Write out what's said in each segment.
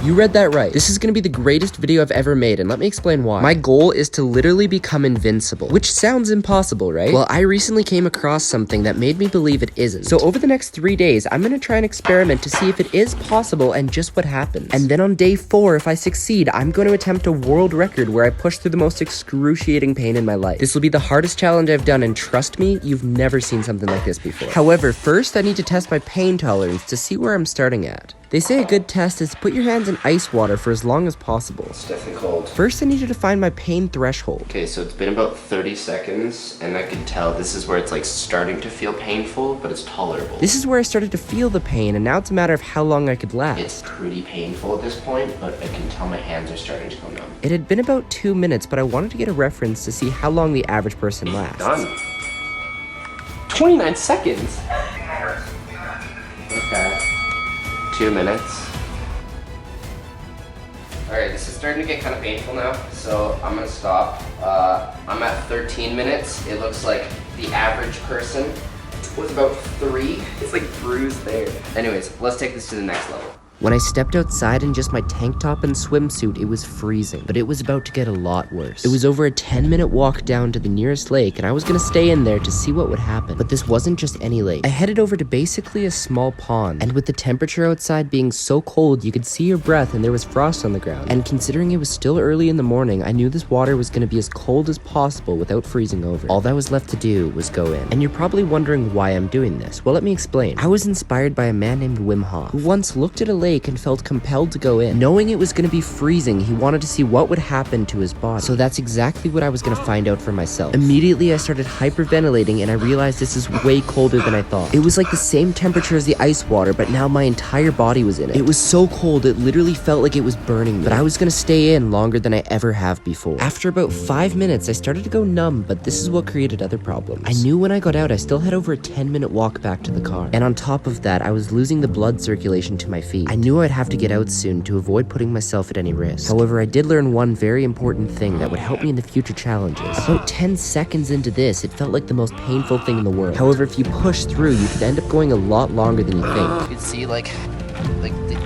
You read that right. This is gonna be the greatest video I've ever made, and let me explain why. My goal is to literally become invincible, which sounds impossible, right? Well, I recently came across something that made me believe it isn't. So over the next 3 days, I'm gonna try an experiment to see if it is possible and just what happens. And then on day 4, if I succeed, I'm going to attempt a world record where I push through the most excruciating pain in my life. This will be the hardest challenge I've done, and trust me, you've never seen something like this before. However, first I need to test my pain tolerance to see where I'm starting at. They say a good test is to put your hands in ice water for as long as possible. It's definitely cold. First, I need you to find my pain threshold. Okay, so it's been about 30 seconds, and I can tell this is where it's like starting to feel painful, but it's tolerable. This is where I started to feel the pain, and now it's a matter of how long I could last. It's pretty painful at this point, but I can tell my hands are starting to go numb. It had been about 2 minutes, but I wanted to get a reference to see how long the average person lasts. Done. 29 seconds. Okay. 2 minutes. Alright, this is starting to get kind of painful now, so I'm gonna stop. I'm at 13 minutes. It looks like the average person was about 3. It's like bruised there. Anyways, let's take this to the next level. When I stepped outside in just my tank top and swimsuit, it was freezing, but it was about to get a lot worse. It was over a 10-minute walk down to the nearest lake, and I was gonna stay in there to see what would happen. But this wasn't just any lake. I headed over to basically a small pond, and with the temperature outside being so cold, you could see your breath and there was frost on the ground. And considering it was still early in the morning, I knew this water was gonna be as cold as possible without freezing over. All that was left to do was go in. And you're probably wondering why I'm doing this. Well, let me explain. I was inspired by a man named Wim Hof, who once looked at a lake and felt compelled to go in. Knowing it was going to be freezing, he wanted to see what would happen to his body. So that's exactly what I was going to find out for myself. Immediately, I started hyperventilating, and I realized this is way colder than I thought. It was like the same temperature as the ice water, but now my entire body was in it. It was so cold, it literally felt like it was burning me. But I was going to stay in longer than I ever have before. After about 5 minutes, I started to go numb, but this is what created other problems. I knew when I got out, I still had over a 10-minute walk back to the car. And on top of that, I was losing the blood circulation to my feet. I knew I'd have to get out soon to avoid putting myself at any risk. However, I did learn one very important thing that would help me in the future challenges. About 10 seconds into this, it felt like the most painful thing in the world. However, if you push through, you could end up going a lot longer than you think. You can see like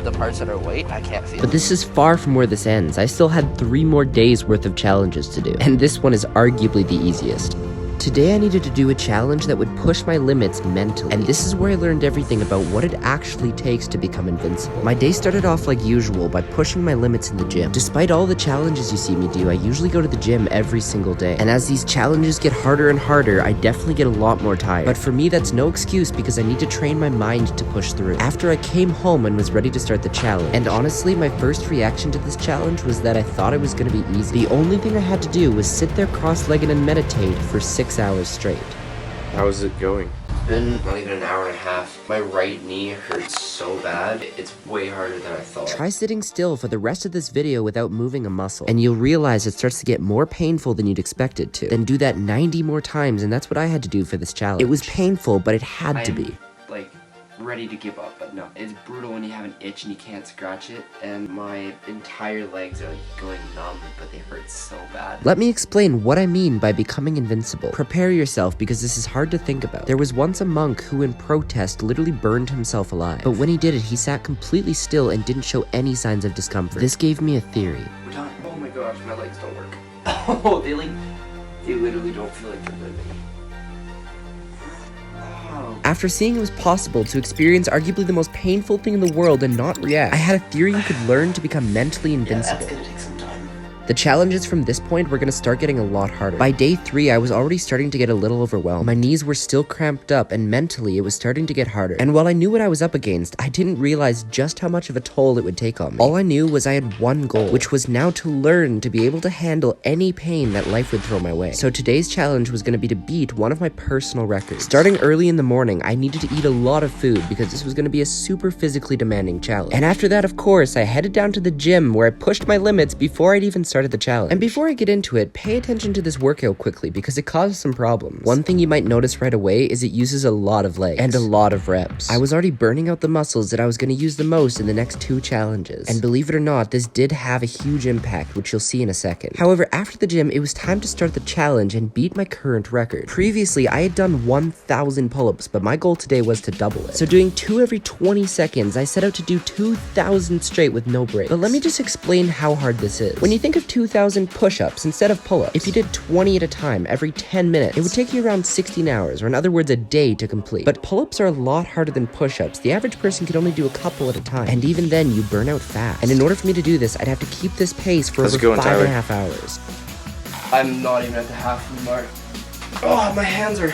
the parts that are white, I can't feel. But this is far from where this ends. I still had 3 more days worth of challenges to do, and this one is arguably the easiest. Today I needed to do a challenge that would push my limits mentally, and this is where I learned everything about what it actually takes to become invincible. My day started off like usual by pushing my limits in the gym. Despite all the challenges you see me do, I usually go to the gym every single day, and as these challenges get harder and harder, I definitely get a lot more tired. But for me, that's no excuse because I need to train my mind to push through. After I came home and was ready to start the challenge, and honestly, my first reaction to this challenge was that I thought it was going to be easy. The only thing I had to do was sit there cross-legged and meditate for 6 hours straight. How is it going? It's been not even an hour and a half. My right knee hurts so bad. It's way harder than I thought. Try sitting still for the rest of this video without moving a muscle, and you'll realize it starts to get more painful than you'd expect it to. Then do that 90 more times, and that's what I had to do for this challenge. It was painful, but it had to be. Like ready to give up, but no. It's brutal when you have an itch and you can't scratch it, and my entire legs are like going numb, but they hurt so bad. Let me explain what I mean by becoming invincible. Prepare yourself because this is hard to think about. There was once a monk who in protest literally burned himself alive, but when he did it, he sat completely still and didn't show any signs of discomfort. This gave me a theory. We're done. Oh my gosh, my legs don't work. Oh, they literally don't feel like they're living. After seeing it was possible to experience arguably the most painful thing in the world and not react, I had a theory you could learn to become mentally invincible. Yeah, that's gonna take some time. The challenges from this point were going to start getting a lot harder. By day 3, I was already starting to get a little overwhelmed. My knees were still cramped up, and mentally, it was starting to get harder. And while I knew what I was up against, I didn't realize just how much of a toll it would take on me. All I knew was I had one goal, which was now to learn to be able to handle any pain that life would throw my way. So today's challenge was going to be to beat one of my personal records. Starting early in the morning, I needed to eat a lot of food because this was going to be a super physically demanding challenge. And after that, of course, I headed down to the gym where I pushed my limits before I'd even started the challenge. And before I get into it, pay attention to this workout quickly because it caused some problems. One thing you might notice right away is it uses a lot of legs and a lot of reps. I was already burning out the muscles that I was going to use the most in the next 2 challenges. And believe it or not, this did have a huge impact, which you'll see in a second. However, after the gym, it was time to start the challenge and beat my current record. Previously, I had done 1,000 pull-ups, but my goal today was to double it. So doing 2 every 20 seconds, I set out to do 2,000 straight with no breaks. But let me just explain how hard this is. When you think of 2,000 push-ups instead of pull-ups, if you did 20 at a time every 10 minutes, it would take you around 16 hours, or in other words, a day to complete. But pull-ups are a lot harder than push-ups. The average person can only do a couple at a time, and even then, you burn out fast. And in order for me to do this, I'd have to keep this pace for over 5.5 hours. I'm not even at the halfway mark. Oh, my hands are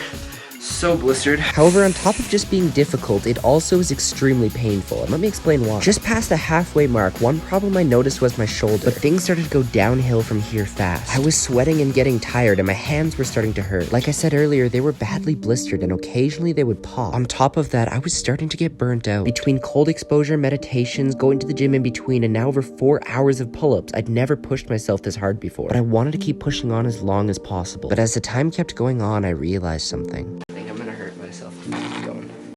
so blistered. However, on top of just being difficult, it also is extremely painful, and let me explain why. Just past the halfway mark, one problem I noticed was my shoulder, but things started to go downhill from here fast. I was sweating and getting tired, and my hands were starting to hurt. Like I said earlier, they were badly blistered, and occasionally they would pop. On top of that, I was starting to get burnt out. Between cold exposure, meditations, going to the gym in between, and now over 4 hours of pull-ups, I'd never pushed myself this hard before, but I wanted to keep pushing on as long as possible. But as the time kept going on, I realized something.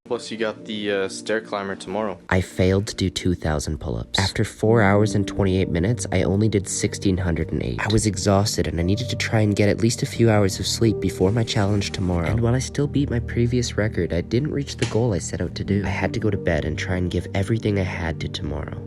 Plus, you got the stair climber tomorrow. I failed to do 2,000 pull-ups. After 4 hours and 28 minutes, I only did 1,608. I was exhausted and I needed to try and get at least a few hours of sleep before my challenge tomorrow. And while I still beat my previous record, I didn't reach the goal I set out to do. I had to go to bed and try and give everything I had to tomorrow.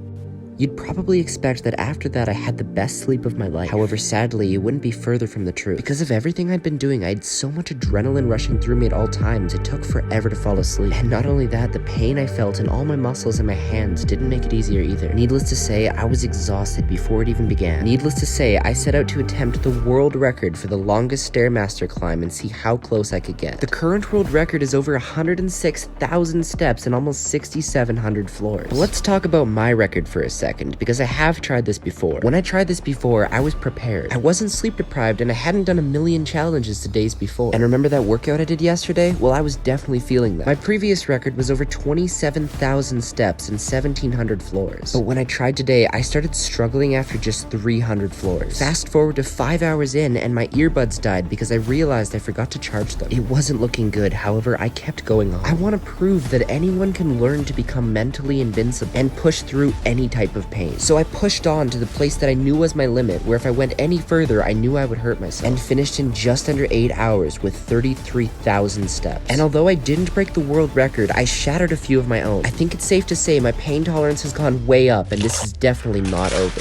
You'd probably expect that after that I had the best sleep of my life. However, sadly, it wouldn't be further from the truth. Because of everything I'd been doing, I had so much adrenaline rushing through me at all times, it took forever to fall asleep. And not only that, the pain I felt in all my muscles and my hands didn't make it easier either. Needless to say, I was exhausted before it even began. Needless to say, I set out to attempt the world record for the longest Stairmaster climb and see how close I could get. The current world record is over 106,000 steps and almost 6,700 floors. But let's talk about my record for a second, because I have tried this before. When I tried this before, I was prepared. I wasn't sleep deprived and I hadn't done a million challenges the days before. And remember that workout I did yesterday? Well, I was definitely feeling that. My previous record was over 27,000 steps and 1,700 floors. But when I tried today, I started struggling after just 300 floors. Fast forward to 5 hours in and my earbuds died because I realized I forgot to charge them. It wasn't looking good, however, I kept going on. I want to prove that anyone can learn to become mentally invincible and push through any type of pain. So I pushed on to the place that I knew was my limit, where if I went any further, I knew I would hurt myself, and finished in just under 8 hours with 33,000 steps. And although I didn't break the world record, I shattered a few of my own. I think it's safe to say my pain tolerance has gone way up, and this is definitely not over.